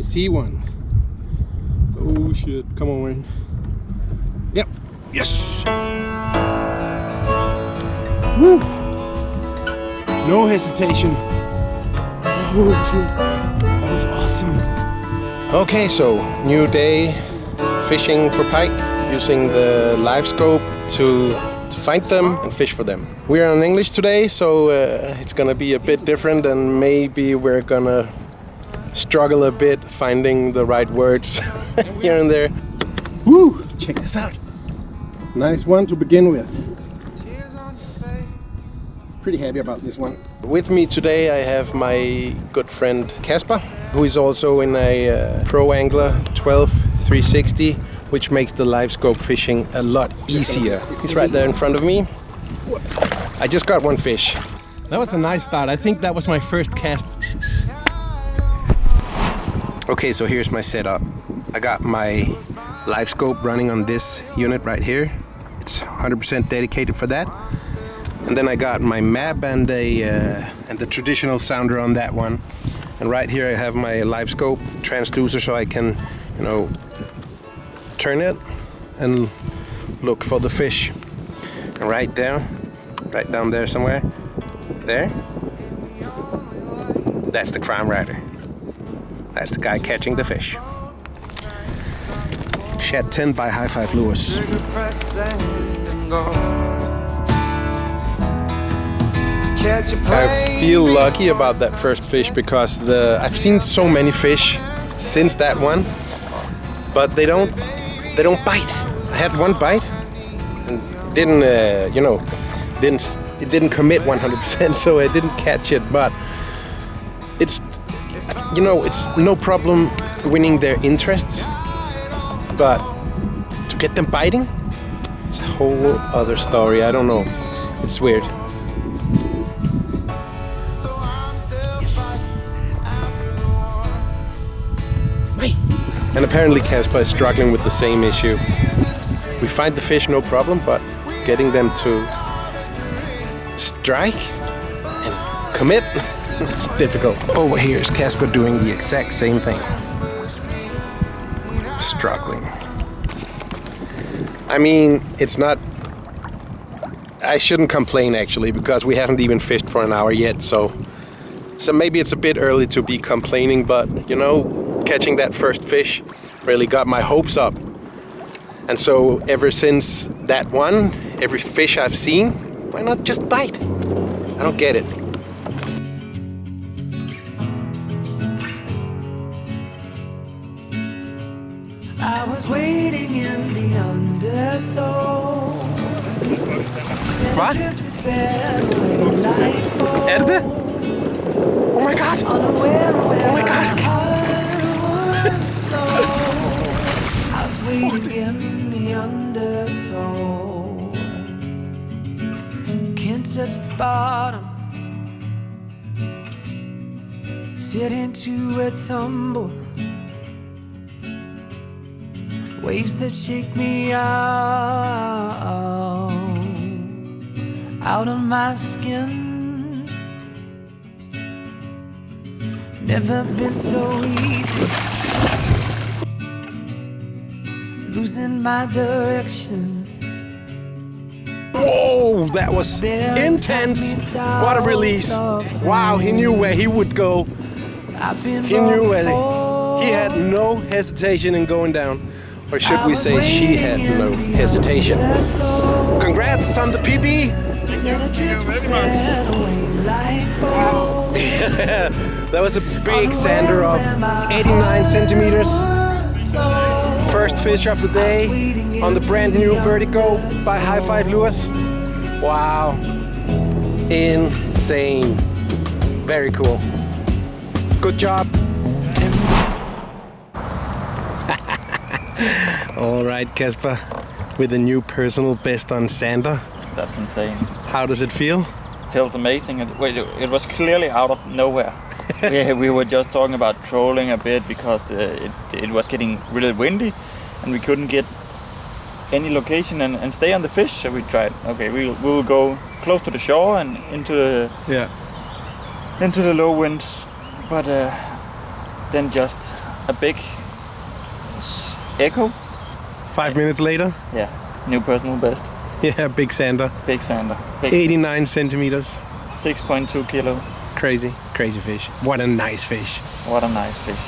see one. Oh shit, come on, Wayne. Yep, yes! Woo! No hesitation. Oh shit, that was awesome. Okay, so new day fishing for pike, using the Livescope to find them and fish for them. We're on English today, so it's gonna be a bit different, and maybe we're gonna struggle a bit finding the right words here and there. Woo! Check this out. Nice one to begin with. Pretty happy about this one. With me today I have my good friend Kasper, who is also in a Pro Angler 12 360, which makes the Livescope fishing a lot easier. He's right there in front of me. I just got one fish. That was a nice start. I think that was my first cast. Okay, so here's my setup. I got my Livescope running on this unit right here. It's 100% dedicated for that. And then I got my map and the traditional sounder on that one. And right here I have my Livescope transducer, so I can, you know, turn it and look for the fish. And right down there somewhere, there, that's the crime rider. That's the guy catching the fish. Shed 10 by High Five Lures. I feel lucky about that first fish because I've seen so many fish since that one, but they don't bite. I had one bite and it didn't commit 100%, so I didn't catch it. But it's no problem winning their interest, but to get them biting, it's a whole other story. I don't know. It's weird. And apparently Kasper is struggling with the same issue. We find the fish no problem, but getting them to strike and commit, it's difficult. Over here is Kasper doing the exact same thing. Struggling. I mean, it's not... I shouldn't complain actually, because we haven't even fished for an hour yet, so maybe it's a bit early to be complaining, but you know, catching that first fish really got my hopes up. And so ever since that one, every fish I've seen, why not just bite? I don't get it. I was waiting in the undertow. What? Erde? Oh my god! Oh my god! I was waiting in the undertow. Can't touch the bottom. Sit into a tumble. Waves that shake me out of my skin. Never been so easy. Losing my direction. Whoa, that was intense. What a release. Wow, he knew where he would go. He knew where he had no hesitation in going down. Or should we say she had no hesitation. Congrats on the PB. Thank you very much. Wow. That was a big zander of 89 centimeters. First fish of the day on the brand new Vertigo by High Five Lures. Wow. Insane. Very cool. Good job. All right, Kasper, with a new personal best on ZANDER. That's insane. How does it feel? Feels amazing. It was clearly out of nowhere. we were just talking about trolling a bit because it was getting really windy and we couldn't get any location and stay on the fish. So we tried, okay, we'll go close to the shore and into the low winds. But then just a big echo. 5 minutes later. Yeah, new personal best. Yeah, big zander. Big zander. Big 89 centimeters. 6.2 kilo. Crazy fish. What a nice fish. What a nice fish.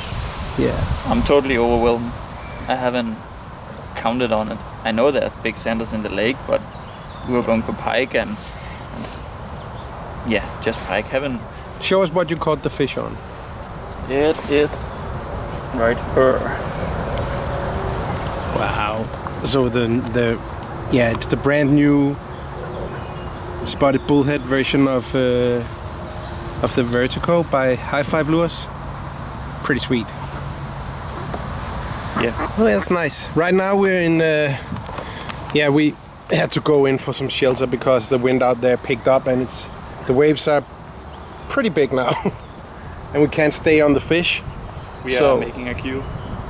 Yeah. I'm totally overwhelmed. I haven't counted on it. I know there are big zanders in the lake, but we were going for pike and yeah, just pike. Haven't. Show us what you caught the fish on. It is right here. Wow. So it's the brand new spotted bullhead version of the Vertigo by High Five Lures. Pretty sweet. Yeah. Oh, that's nice. Right now we're in. We had to go in for some shelter because the wind out there picked up and the waves are pretty big now, and we can't stay on the fish. We are making a queue.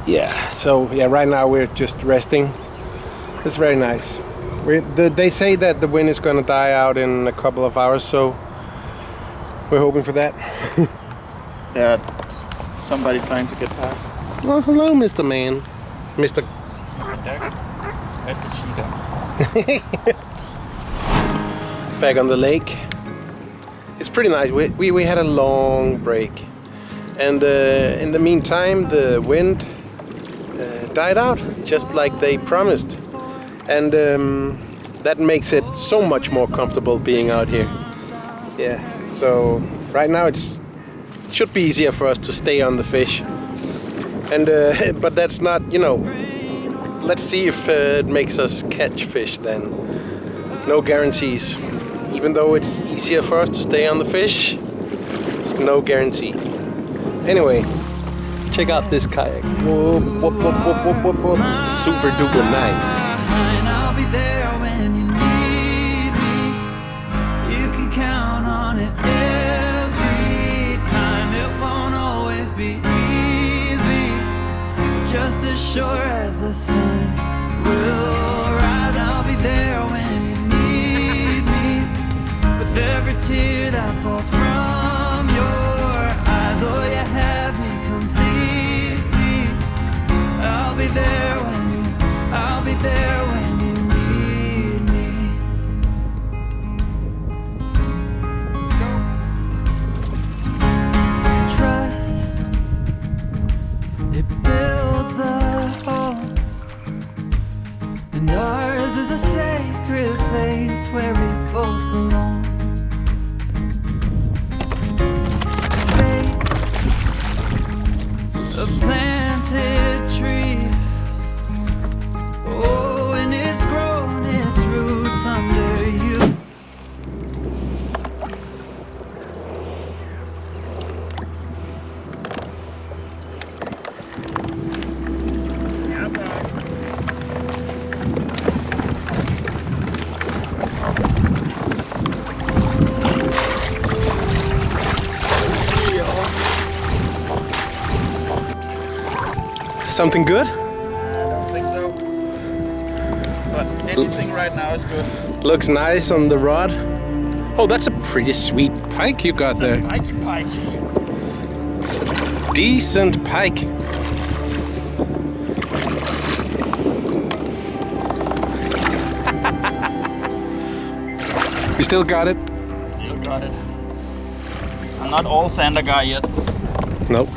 Yeah. So right now we're just resting. It's very nice. They say that the wind is gonna die out in a couple of hours, so we're hoping for that. There's somebody trying to get past. Oh, hello, Mr. Man. Mr. Mr. Cheetah. Back on the lake. It's pretty nice. We had a long break. And in the meantime, the wind died out, just like they promised. And that makes it so much more comfortable being out here. Yeah, so right now it should be easier for us to stay on the fish. And but that's not, let's see if it makes us catch fish then. No guarantees. Even though it's easier for us to stay on the fish, it's no guarantee. Anyway, check out this kayak. Whoop, whoop, whoop, whoop, whoop, whoop, whoop. Super duper nice. And I'll be there when you need me. You can count on it every time. It won't always be easy, just as sure as the sun will rise. I'll be there when you need me, with every tear that falls from your eyes. Oh, you have me completely. I'll be there when you need me. Trust, it builds a home, and ours is a sacred place where we both belong. Faith, a planted tree. Oh, and it's grown its roots under you. Something good? I don't think so. But anything right now is good. Looks nice on the rod. Oh, that's a pretty sweet pike you got there. Pike. It's a decent pike. You still got it? Still got it. I'm not all zander guy yet. Nope.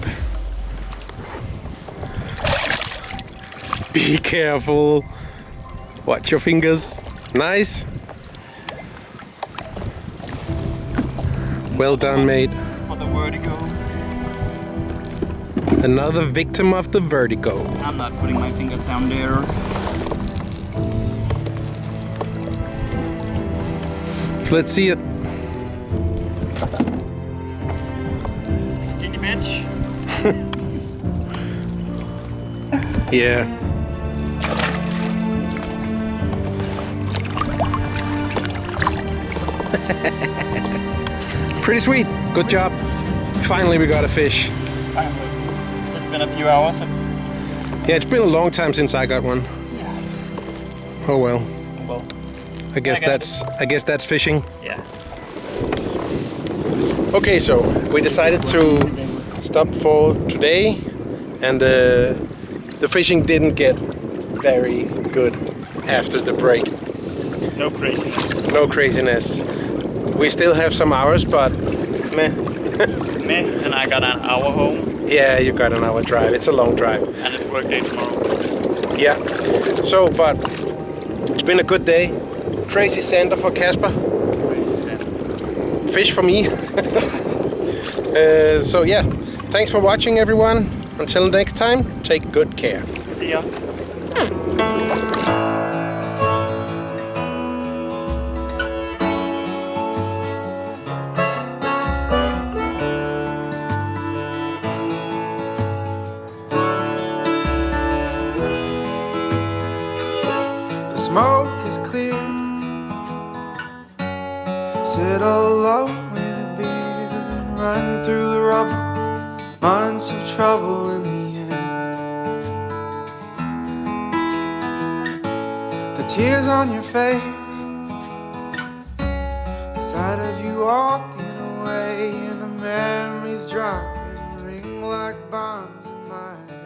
Be careful. Watch your fingers. Nice. Well done, mate. For the vertigo. Another victim of the vertigo. I'm not putting my finger down there. So let's see it. Skinny bitch. Yeah. Pretty sweet. Good job. Finally we got a fish. Finally. It's been a few hours. Yeah, it's been a long time since I got one. Yeah. Oh well. Well. I guess that's fishing. Yeah. Okay, so we decided to stop for today and the fishing didn't get very good after the break. No craziness. No craziness. We still have some hours, but meh. Me, and I got an hour home. Yeah, you got an hour drive. It's a long drive. And it's work day tomorrow. Yeah. So, but it's been a good day. Crazy Zander for Kasper. Crazy Zander. Fish for me. So yeah, thanks for watching, everyone. Until next time, take good care. See ya. The smoke is clear. Sit alone with a beer and run through the rubble. Months of trouble in the end. The tears on your face, the sight of you walking away, and the memories drop and ring like bombs in my head.